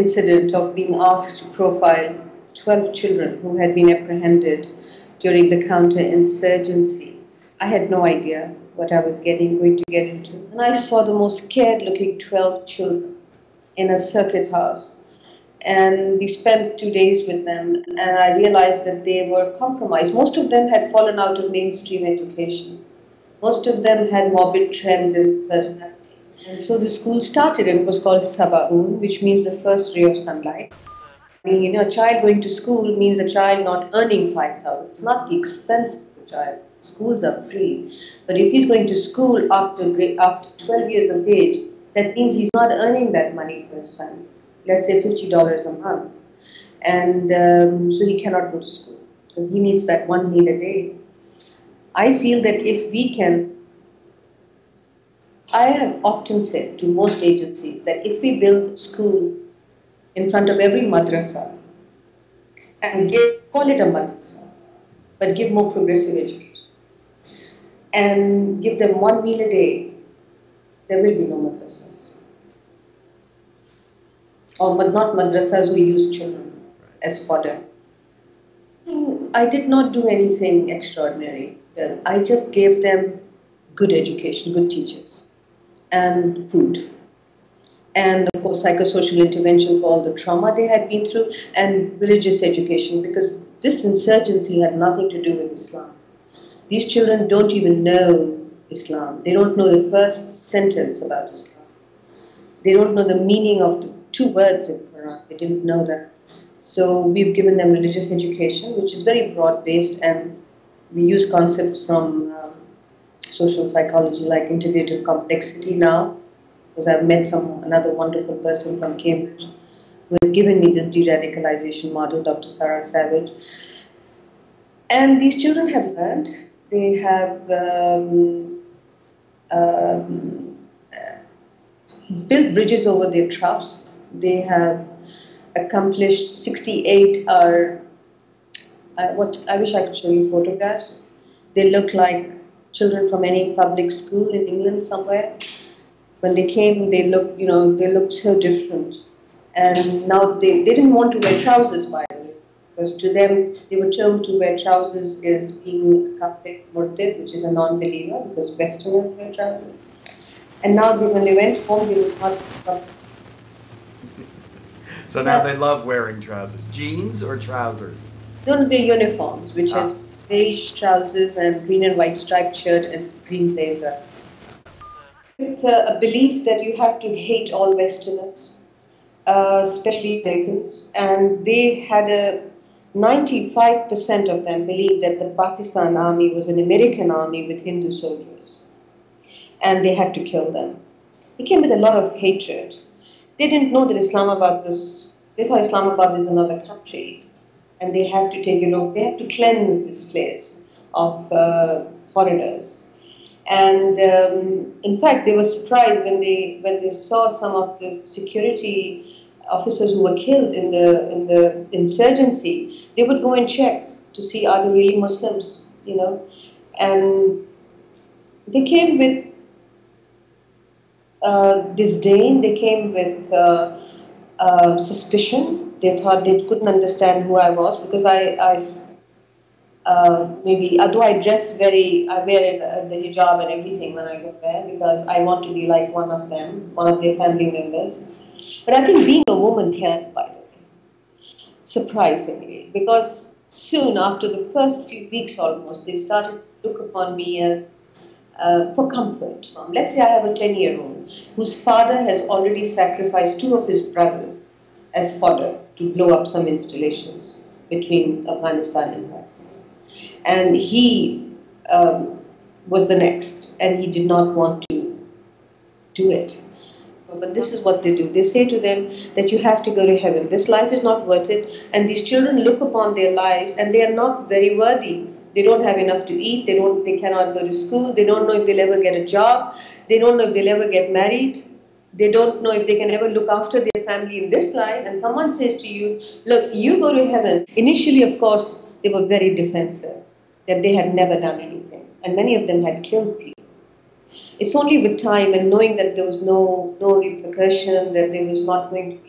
incident of being asked to profile 12 children who had been apprehended during the counterinsurgency. I had no idea what I was going to get into. And I saw the most scared-looking 12 children in a circuit house. And we spent 2 days with them, and I realized that they were compromised. Most of them had fallen out of mainstream education. Most of them had morbid trends in personality. And so the school started, and it was called Sabaoon, which means the first ray of sunlight. You know, a child going to school means a child not earning 5,000. It's not the expense of the child. Schools are free. But if he's going to school after 12 years of age, that means he's not earning that money for his family. Let's say $50 a month. And so he cannot go to school because he needs that one meal a day. I feel that if we can, I have often said to most agencies that if we build a school in front of every madrasa and call it a madrasa, but give more progressive education and give them one meal a day, there will be no madrasas. Or not madrasas who use children as fodder. I did not do anything extraordinary. I just gave them good education, good teachers, and food. And of course, psychosocial intervention for all the trauma they had been through, and religious education, because this insurgency had nothing to do with Islam. These children don't even know Islam. They don't know the first sentence about Islam. They don't know the meaning of the 2 words in Quran. They didn't know that. So we've given them religious education, which is very broad-based, and we use concepts from social psychology like integrative complexity now, because I've met another wonderful person from Cambridge who has given me this de-radicalization model, Dr. Sarah Savage. And these children have learned. They have built bridges over their troughs. They have accomplished 68 I wish I could show you photographs. They look like children from any public school in England somewhere. When they came, they looked so different. And now they didn't want to wear trousers, by the way, because to them, they were told to wear trousers is being a kafir murtad, which is a non-believer, because Westerners wear trousers. And now when they went home, they would not. So now they love wearing trousers. Jeans or trousers? No, they're uniforms, which has beige trousers and green and white striped shirt and green blazer. It's a belief that you have to hate all Westerners, especially Americans, and they had 95% of them believed that the Pakistan army was an American army with Hindu soldiers, and they had to kill them. They came with a lot of hatred. They didn't know that they thought Islamabad is another country, and they have to take they have to cleanse this place of foreigners. And in fact, they were surprised when they saw some of the security officers who were killed in the insurgency. They would go and check to see, are they really Muslims, and they came with disdain. They came with suspicion. They thought they couldn't understand who I was, because although I dress I wear the hijab and everything when I go there, because I want to be like one of them, one of their family members. But I think being a woman helped, by the way, surprisingly, because soon after the first few weeks almost, they started to look upon me as for comfort. Let's say I have a 10-year-old whose father has already sacrificed 2 of his brothers as fodder to blow up some installations between Afghanistan and Pakistan. And he was the next, and he did not want to do it. But this is what they do. They say to them that you have to go to heaven. This life is not worth it. And these children look upon their lives, and they are not very worthy. They don't have enough to eat. They cannot go to school. They don't know if they'll ever get a job. They don't know if they'll ever get married. They don't know if they can ever look after their family in this life. And someone says to you, look, you go to heaven. Initially, of course, they were very defensive, that they had never done anything. And many of them had killed people. It's only with time and knowing that there was no repercussion, that there was not going to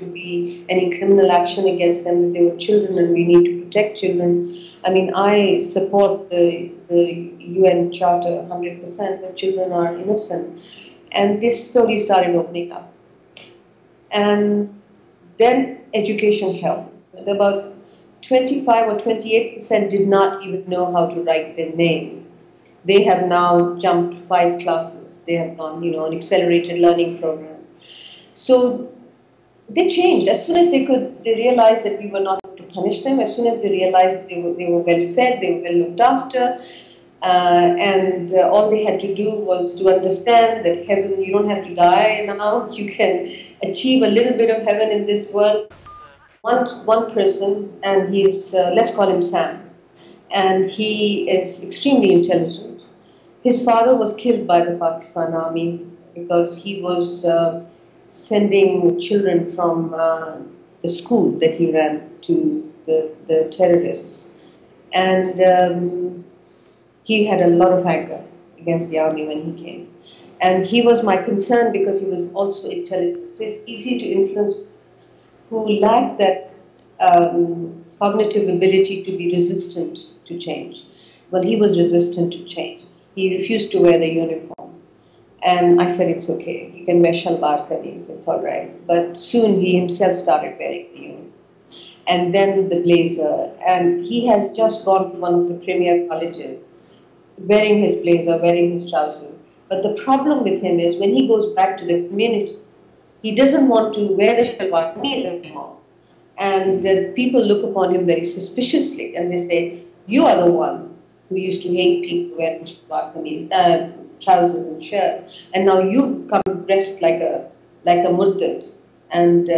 be any criminal action against them, that they were children and we need to protect children. I mean, I support the UN Charter 100%, that children are innocent. And this story started opening up. And then education helped. About 25 or 28% did not even know how to write their name. They have now jumped 5 classes. They have gone, on accelerated learning programs. So they changed. As soon as they realized that we were not to punish them. As soon as they realized they were well fed, they were well looked after, and all they had to do was to understand that heaven, you don't have to die now. You can achieve a little bit of heaven in this world. One person, and he's, let's call him Sam, and he is extremely intelligent. His father was killed by the Pakistan army because he was sending children from the school that he ran to the terrorists. And he had a lot of anger against the army when he came. And he was my concern because he was also intelligent. So it's easy to influence who lack that cognitive ability to be resistant to change. Well, he was resistant to change. He refused to wear the uniform. And I said, it's okay, you can wear shalwar kameez, it's all right. But soon he himself started wearing the uniform. And then the blazer. And he has just gone to one of the premier colleges, wearing his blazer, wearing his trousers. But the problem with him is when he goes back to the community, he doesn't want to wear the shalwar kameez anymore. And people look upon him very suspiciously. And they say, you are the one who used to hate people wearing trousers and shirts, and now you come dressed like a murtad. And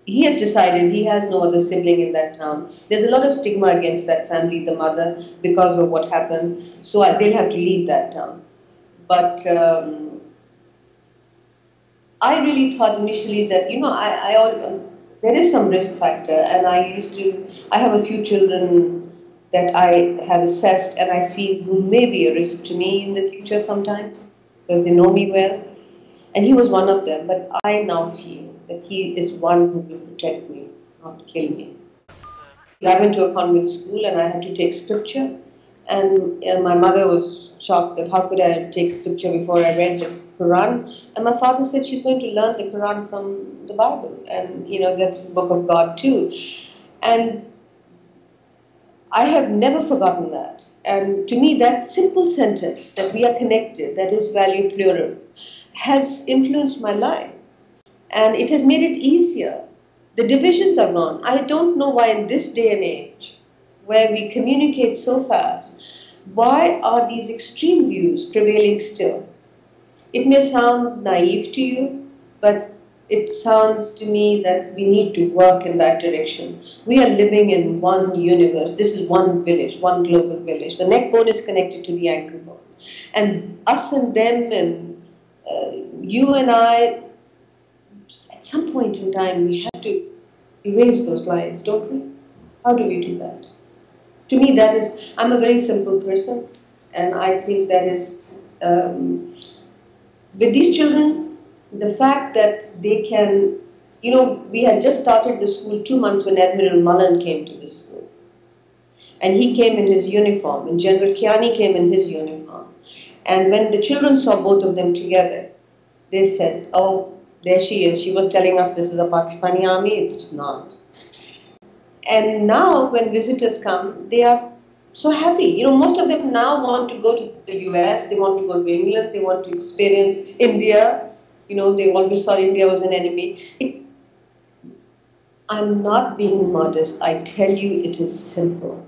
he has decided he has no other sibling in that town. There's a lot of stigma against that family, the mother, because of what happened. So they'll have to leave that town. But I really thought initially that there is some risk factor, and I have a few children that I have assessed and I feel who may be a risk to me in the future sometimes, because they know me well. And he was one of them, but I now feel that he is one who will protect me, not kill me. I went to a convent school and I had to take scripture, and my mother was shocked that how could I take scripture before I read the Quran. And my father said she's going to learn the Quran from the Bible, and that's the book of God too. And I have never forgotten that. And to me, that simple sentence, that we are connected, that is value plural, has influenced my life. And it has made it easier. The divisions are gone. I don't know why in this day and age, where we communicate so fast, why are these extreme views prevailing still? It may sound naive to you, but it sounds to me that we need to work in that direction. We are living in one universe. This is one village, one global village. The neck bone is connected to the ankle bone. And us and them and you and I, at some point in time, we have to erase those lines, don't we? How do we do that? To me, that is, I'm a very simple person, and I think that is, with these children, the fact that they can, we had just started the school 2 months when Admiral Mullen came to the school. And he came in his uniform, and General Kiani came in his uniform. And when the children saw both of them together, they said, oh, there she is. She was telling us this is a Pakistani army. It's not. And now when visitors come, they are so happy. Most of them now want to go to the US, they want to go to England, they want to experience India. They always thought India was an enemy. I'm not being modest. I tell you, it is simple.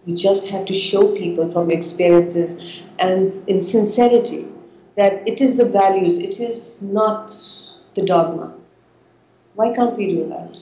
You just have to show people from experiences and in sincerity that it is the values, it is not the dogma. Why can't we do that?